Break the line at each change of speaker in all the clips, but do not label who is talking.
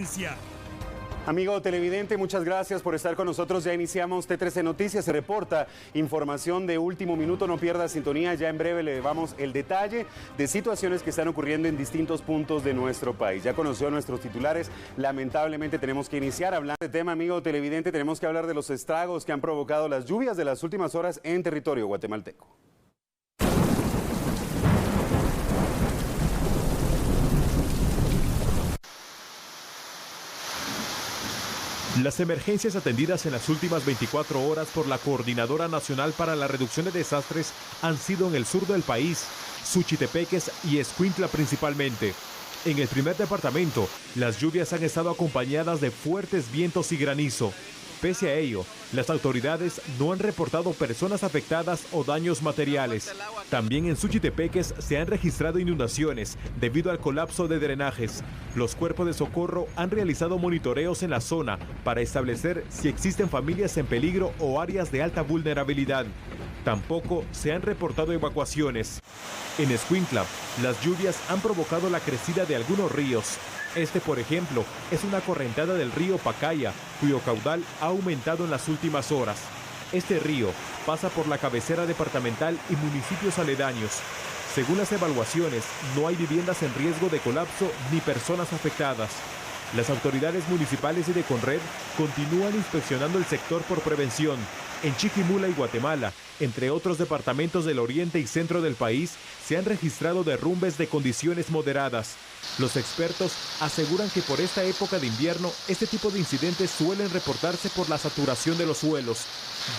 noticia.
Amigo televidente, muchas gracias por estar con nosotros. Ya iniciamos T13 Noticias. Se reporta información de último minuto. No pierda sintonía. Ya en breve le damos el detalle de situaciones que están ocurriendo en distintos puntos de nuestro país. Ya conoció nuestros titulares. Lamentablemente tenemos que iniciar hablando de tema, amigo televidente. Tenemos que hablar de los estragos que han provocado las lluvias de las últimas horas en territorio guatemalteco.
Las emergencias atendidas en las últimas 24 horas por la Coordinadora Nacional para la Reducción de Desastres han sido en el sur del país, Suchitepeques y Escuintla principalmente. En el primer departamento, las lluvias han estado acompañadas de fuertes vientos y granizo. Pese a ello, las autoridades no han reportado personas afectadas o daños materiales. También en Suchitepeques se han registrado inundaciones debido al colapso de drenajes. Los cuerpos de socorro han realizado monitoreos en la zona para establecer si existen familias en peligro o áreas de alta vulnerabilidad. Tampoco se han reportado evacuaciones. En Escuintla, las lluvias han provocado la crecida de algunos ríos. Este, por ejemplo, es una correntada del río Pacaya, cuyo caudal ha aumentado en las últimas horas. Este río pasa por la cabecera departamental y municipios aledaños. Según las evaluaciones, no hay viviendas en riesgo de colapso ni personas afectadas. Las autoridades municipales y de Conred continúan inspeccionando el sector por prevención. En Chiquimula y Guatemala, entre otros departamentos del oriente y centro del país, se han registrado derrumbes de condiciones moderadas. Los expertos aseguran que por esta época de invierno, este tipo de incidentes suelen reportarse por la saturación de los suelos.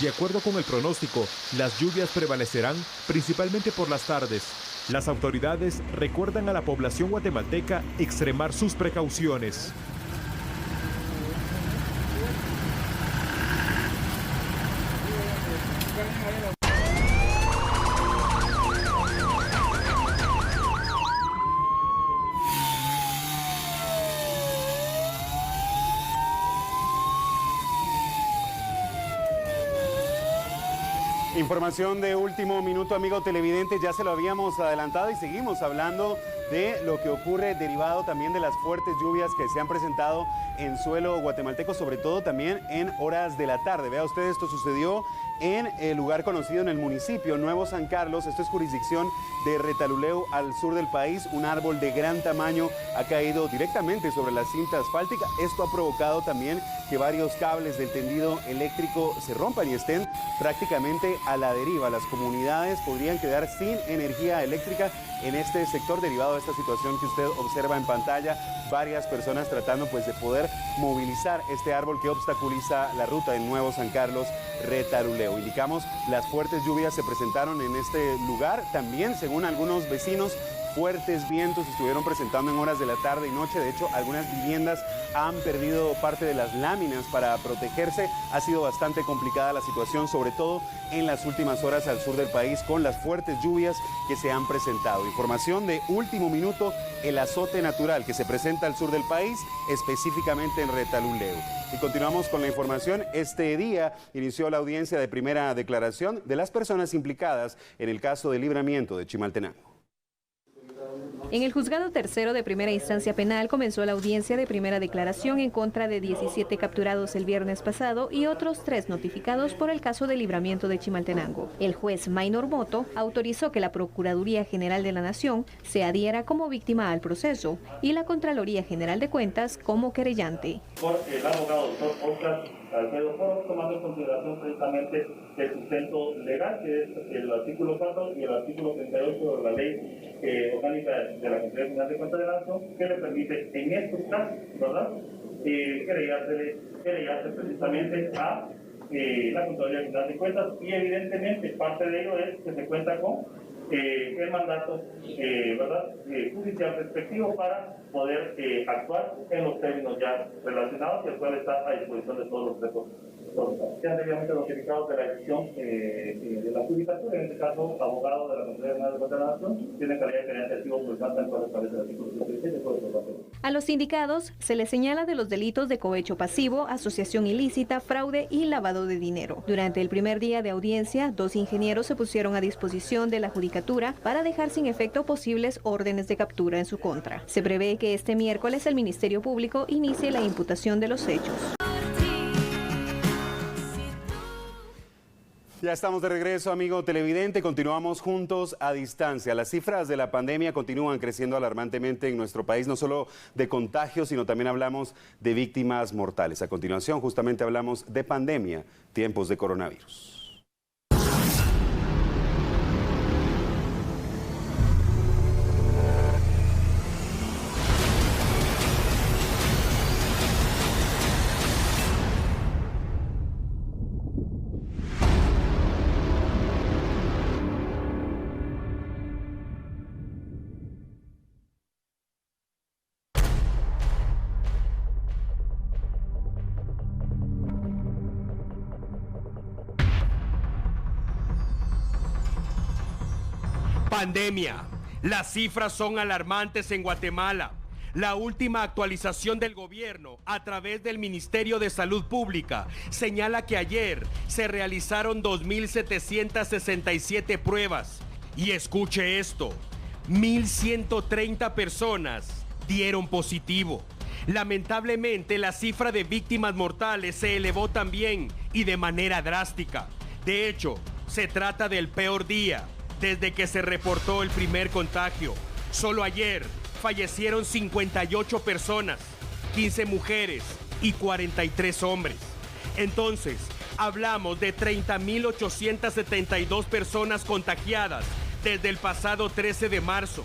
De acuerdo con el pronóstico, las lluvias prevalecerán principalmente por las tardes. Las autoridades recuerdan a la población guatemalteca extremar sus precauciones.
Información de último minuto, amigo televidente, ya se lo habíamos adelantado y seguimos hablando de lo que ocurre derivado también de las fuertes lluvias que se han presentado en suelo guatemalteco, sobre todo también en horas de la tarde. Vea usted, esto sucedió en el lugar conocido en el municipio Nuevo San Carlos. Esto es jurisdicción de Retaluleu, al sur del país. Un árbol de gran tamaño ha caído directamente sobre la cinta asfáltica. Esto ha provocado también que varios cables del tendido eléctrico se rompan y estén prácticamente a la deriva. Las comunidades podrían quedar sin energía eléctrica en este sector derivado de esta situación que usted observa en pantalla. Varias personas tratando pues de poder movilizar este árbol que obstaculiza la ruta del Nuevo San Carlos Retaluleu. Indicamos, las fuertes lluvias se presentaron en este lugar. También, según algunos vecinos, fuertes vientos estuvieron presentando en horas de la tarde y noche. De hecho, algunas viviendas han perdido parte de las láminas para protegerse. Ha sido bastante complicada la situación, sobre todo en las últimas horas al sur del país, con las fuertes lluvias que se han presentado. Información de último minuto, el azote natural que se presenta al sur del país, específicamente en Retaluleu. Y continuamos con la información. Este día inició la audiencia de primera declaración de las personas implicadas en el caso de libramiento de Chimaltenango.
En el juzgado tercero de primera instancia penal comenzó la audiencia de primera declaración en contra de 17 capturados el viernes pasado y otros 3 notificados por el caso de libramiento de Chimaltenango. El juez Maynor Moto autorizó que la Procuraduría General de la Nación se adhiera como víctima al proceso y la Contraloría General de Cuentas como querellante.
Por el abogado doctor Oscar Alfredo Foro, tomando en consideración precisamente el sustento legal, que es el artículo 4 y el artículo 38 de la ley orgánica de la Contraloría General de Cuentas de la Nación, que le permite en estos casos, ¿verdad?, querellarse precisamente a la Contraloría General de Cuentas, y evidentemente parte de ello es que se cuenta con el mandato judicial respectivo para poder actuar en los términos ya relacionados, y el cual está a disposición de todos los recursos. Sean debidamente notificados de la decisión de la judicatura, en este caso, abogado de la Contraloría General de Cuentas de la Nación, tiene calidad de querellante activo por el cual establece el artículo 37 del Código Penal.
A los sindicados se les señala de los delitos de cohecho pasivo, asociación ilícita, fraude y lavado de dinero. Durante el primer día de audiencia, 2 ingenieros se pusieron a disposición de la judicatura para dejar sin efecto posibles órdenes de captura en su contra. Se prevé en que este miércoles el Ministerio Público inicie la imputación de los hechos.
Ya estamos de regreso, amigo televidente. Continuamos juntos a distancia. Las cifras de la pandemia continúan creciendo alarmantemente en nuestro país, no solo de contagios, sino también hablamos de víctimas mortales. A continuación, justamente hablamos de pandemia, tiempos de coronavirus.
Pandemia. Las cifras son alarmantes en Guatemala. La última actualización del gobierno a través del Ministerio de Salud Pública señala que ayer se realizaron 2.767 pruebas. Y escuche esto, 1.130 personas dieron positivo. Lamentablemente, la cifra de víctimas mortales se elevó también y de manera drástica. De hecho, se trata del peor día desde que se reportó el primer contagio. Solo ayer fallecieron 58 personas, 15 mujeres y 43 hombres. Entonces, hablamos de 30.872 personas contagiadas desde el pasado 13 de marzo.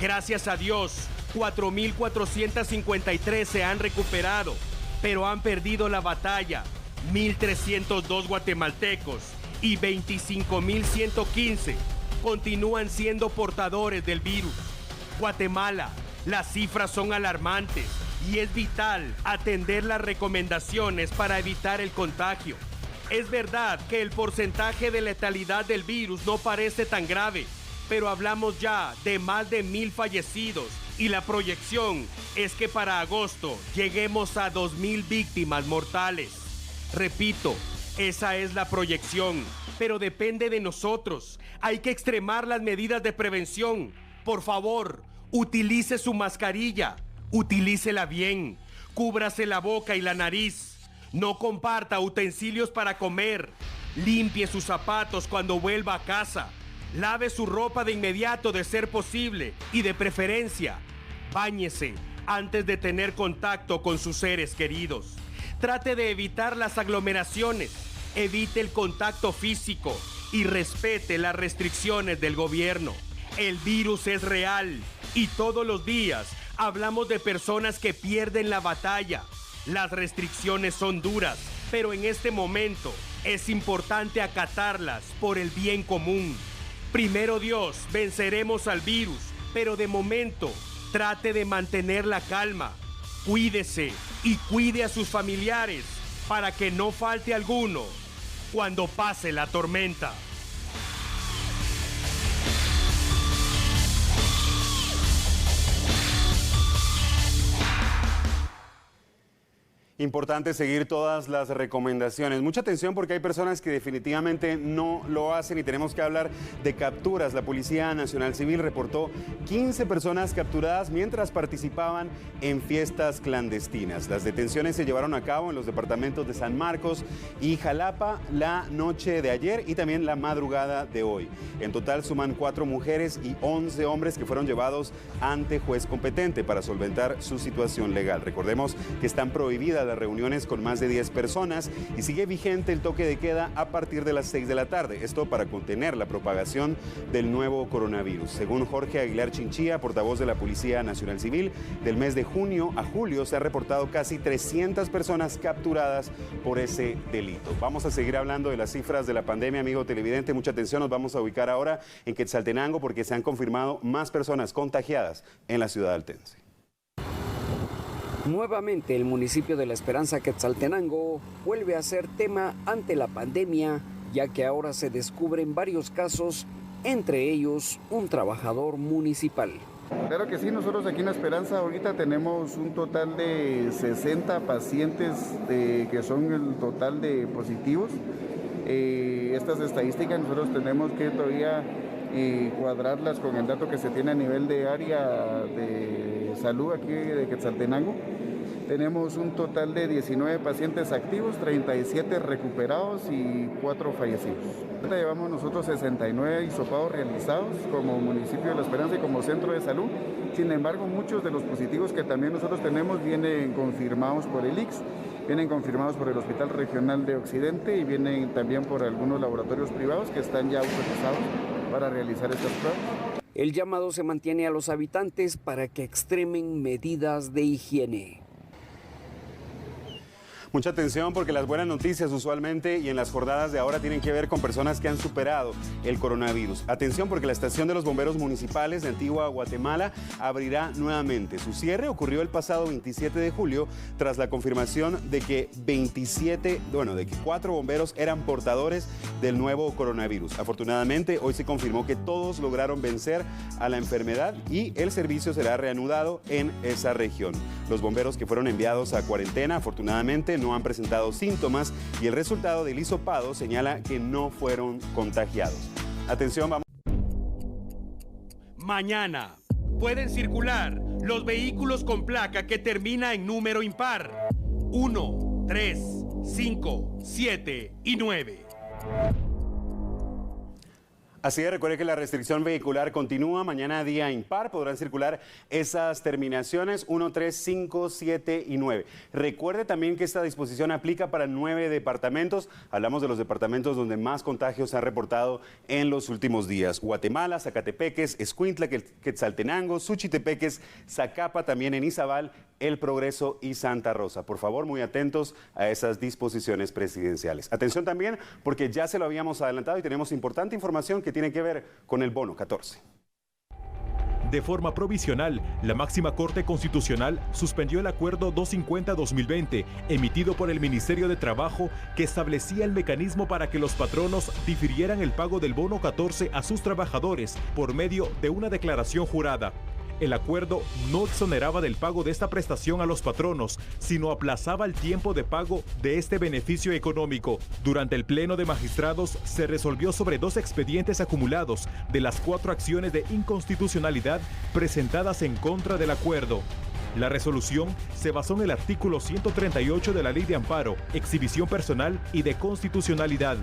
Gracias a Dios, 4.453 se han recuperado, pero han perdido la batalla 1.302 guatemaltecos y 25.115 continúan siendo portadores del virus. Guatemala, las cifras son alarmantes y es vital atender las recomendaciones para evitar el contagio. Es verdad que el porcentaje de letalidad del virus no parece tan grave, pero hablamos ya de más de 1.000 fallecidos y la proyección es que para agosto lleguemos a 2.000 víctimas mortales. Repito, esa es la proyección, pero depende de nosotros. Hay que extremar las medidas de prevención. Por favor, utilice su mascarilla, utilícela bien, cúbrase la boca y la nariz. No comparta utensilios para comer, limpie sus zapatos cuando vuelva a casa, lave su ropa de inmediato de ser posible y de preferencia, báñese antes de tener contacto con sus seres queridos. Trate de evitar las aglomeraciones, evite el contacto físico y respete las restricciones del gobierno. El virus es real y todos los días hablamos de personas que pierden la batalla. Las restricciones son duras, pero en este momento es importante acatarlas por el bien común. Primero Dios, venceremos al virus, pero de momento trate de mantener la calma. Cuídese y cuide a sus familiares para que no falte alguno cuando pase la tormenta.
Importante seguir todas las recomendaciones. Mucha atención porque hay personas que definitivamente no lo hacen y tenemos que hablar de capturas. La Policía Nacional Civil reportó 15 personas capturadas mientras participaban en fiestas clandestinas. Las detenciones se llevaron a cabo en los departamentos de San Marcos y Jalapa la noche de ayer y también la madrugada de hoy. En total suman 4 mujeres y 11 hombres que fueron llevados ante juez competente para solventar su situación legal. Recordemos que están prohibidas las reuniones con más de 10 personas y sigue vigente el toque de queda a partir de las 6 de la tarde. Esto para contener la propagación del nuevo coronavirus. Según Jorge Aguilar Chinchilla, portavoz de la Policía Nacional Civil, del mes de junio a julio se ha reportado casi 300 personas capturadas por ese delito. Vamos a seguir hablando de las cifras de la pandemia, amigo televidente. Mucha atención, nos vamos a ubicar ahora en Quetzaltenango porque se han confirmado más personas contagiadas en la ciudad altense.
Nuevamente el municipio de La Esperanza, Quetzaltenango, vuelve a ser tema ante la pandemia, ya que ahora se descubren varios casos, entre ellos un trabajador municipal.
Claro que sí, nosotros aquí en La Esperanza ahorita tenemos un total de 60 pacientes que son el total de positivos. Estas estadísticas nosotros tenemos que todavía cuadrarlas con el dato que se tiene a nivel de área de salud aquí de Quetzaltenango. Tenemos un total de 19 pacientes activos, 37 recuperados y 4 fallecidos. Llevamos nosotros 69 hisopados realizados como municipio de La Esperanza y como centro de salud. Sin embargo, muchos de los positivos que también nosotros tenemos vienen confirmados por el ICS, vienen confirmados por el Hospital Regional de Occidente y vienen también por algunos laboratorios privados que están ya autorizados para realizar estas pruebas.
El llamado se mantiene a los habitantes para que extremen medidas de higiene.
Mucha atención porque las buenas noticias usualmente y en las jornadas de ahora tienen que ver con personas que han superado el coronavirus. Atención porque la estación de los bomberos municipales de Antigua Guatemala abrirá nuevamente. Su cierre ocurrió el pasado 27 de julio tras la confirmación de que 4 bomberos eran portadores del nuevo coronavirus. Afortunadamente, hoy se confirmó que todos lograron vencer a la enfermedad y el servicio será reanudado en esa región. Los bomberos que fueron enviados a cuarentena, afortunadamente, no han presentado síntomas y el resultado del hisopado señala que no fueron contagiados. Atención, vamos.
Mañana pueden circular los vehículos con placa que termina en número impar. 1, 3, 5, 7 y 9.
Así es, recuerde que la restricción vehicular continúa. Mañana día impar podrán circular esas terminaciones 1, 3, 5, 7 y 9. Recuerde también que esta disposición aplica para 9 departamentos. Hablamos de los departamentos donde más contagios se han reportado en los últimos días. Guatemala, Zacatepeques, Escuintla, Quetzaltenango, Suchitepeques, Zacapa, también en Izabal, El Progreso y Santa Rosa. Por favor, muy atentos a esas disposiciones presidenciales. Atención también porque ya se lo habíamos adelantado y tenemos importante información que tiene que ver con el bono 14.
De forma provisional, la máxima Corte Constitucional suspendió el Acuerdo 250-2020, emitido por el Ministerio de Trabajo, que establecía el mecanismo para que los patronos difirieran el pago del bono 14 a sus trabajadores por medio de una declaración jurada. El acuerdo no exoneraba del pago de esta prestación a los patronos, sino aplazaba el tiempo de pago de este beneficio económico. Durante el Pleno de Magistrados se resolvió sobre 2 expedientes acumulados de las 4 acciones de inconstitucionalidad presentadas en contra del acuerdo. La resolución se basó en el artículo 138 de la Ley de Amparo, Exhibición Personal y de Constitucionalidad.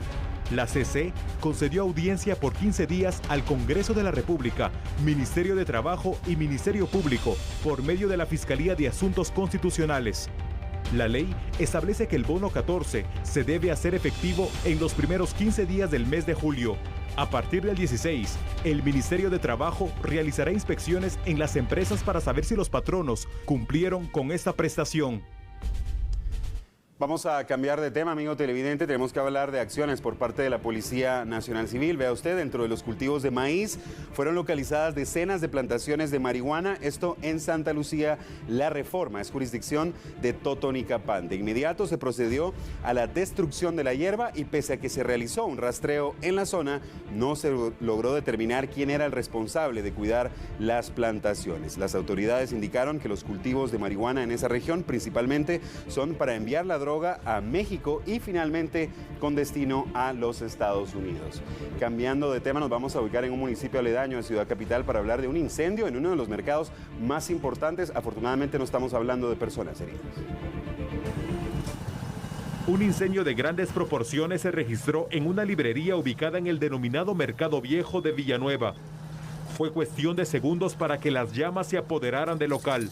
La CC concedió audiencia por 15 días al Congreso de la República, Ministerio de Trabajo y Ministerio Público, por medio de la Fiscalía de Asuntos Constitucionales. La ley establece que el bono 14 se debe hacer efectivo en los primeros 15 días del mes de julio. A partir del 16, el Ministerio de Trabajo realizará inspecciones en las empresas para saber si los patronos cumplieron con esta prestación.
Vamos a cambiar de tema, amigo televidente. Tenemos que hablar de acciones por parte de la Policía Nacional Civil. Vea usted, dentro de los cultivos de maíz fueron localizadas decenas de plantaciones de marihuana. Esto en Santa Lucía, La Reforma, es jurisdicción de Totonicapán. De inmediato se procedió a la destrucción de la hierba y pese a que se realizó un rastreo en la zona, no se logró determinar quién era el responsable de cuidar las plantaciones. Las autoridades indicaron que los cultivos de marihuana en esa región principalmente son para enviar la droga a México y finalmente con destino a los Estados Unidos. Cambiando de tema, nos vamos a ubicar en un municipio aledaño de Ciudad Capital para hablar de un incendio en uno de los mercados más importantes. Afortunadamente no estamos hablando de personas heridas.
Un incendio de grandes proporciones se registró en una librería ubicada en el denominado Mercado Viejo de Villanueva. Fue cuestión de segundos para que las llamas se apoderaran del local.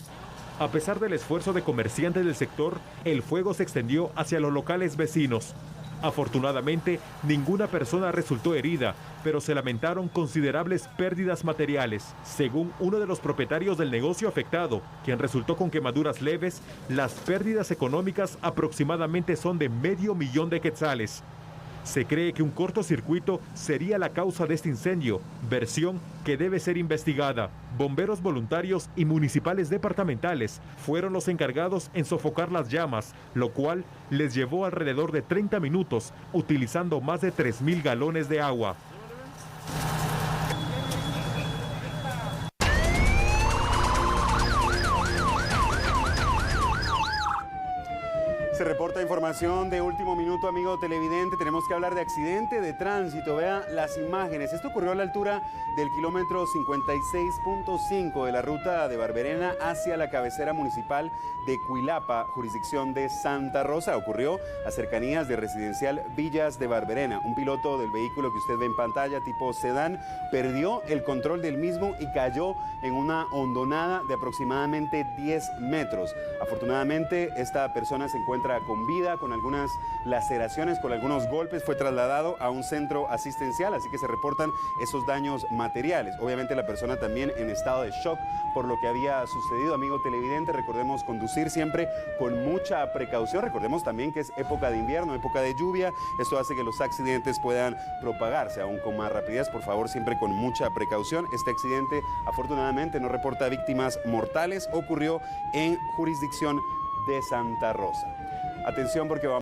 A pesar del esfuerzo de comerciantes del sector, el fuego se extendió hacia los locales vecinos. Afortunadamente, ninguna persona resultó herida, pero se lamentaron considerables pérdidas materiales. Según uno de los propietarios del negocio afectado, quien resultó con quemaduras leves, las pérdidas económicas aproximadamente son de $500,000 de quetzales. Se cree que un cortocircuito sería la causa de este incendio, versión que debe ser investigada. Bomberos voluntarios y municipales departamentales fueron los encargados en sofocar las llamas, lo cual les llevó alrededor de 30 minutos, utilizando más de 3,000 galones de agua.
Se reporta información de último minuto, amigo televidente. Tenemos que hablar de accidente de tránsito. Vea las imágenes. Esto ocurrió a la altura del kilómetro 56.5 de la ruta de Barberena hacia la cabecera municipal de Cuilapa, jurisdicción de Santa Rosa. Ocurrió a cercanías de residencial Villas de Barberena. Un piloto del vehículo que usted ve en pantalla, tipo sedán, perdió el control del mismo y cayó en una hondonada de aproximadamente 10 metros. Afortunadamente, esta persona se encuentra con vida, con algunas laceraciones, con algunos golpes. Fue trasladado a un centro asistencial, así que se reportan esos daños materiales. Obviamente la persona también en estado de shock por lo que había sucedido. Amigo televidente, recordemos conducir siempre con mucha precaución. Recordemos también que es época de invierno, época de lluvia. Esto hace que los accidentes puedan propagarse aún con más rapidez. Por favor, siempre con mucha precaución. Este accidente afortunadamente no reporta víctimas mortales. Ocurrió en jurisdicción de Santa Rosa. Atención porque vamos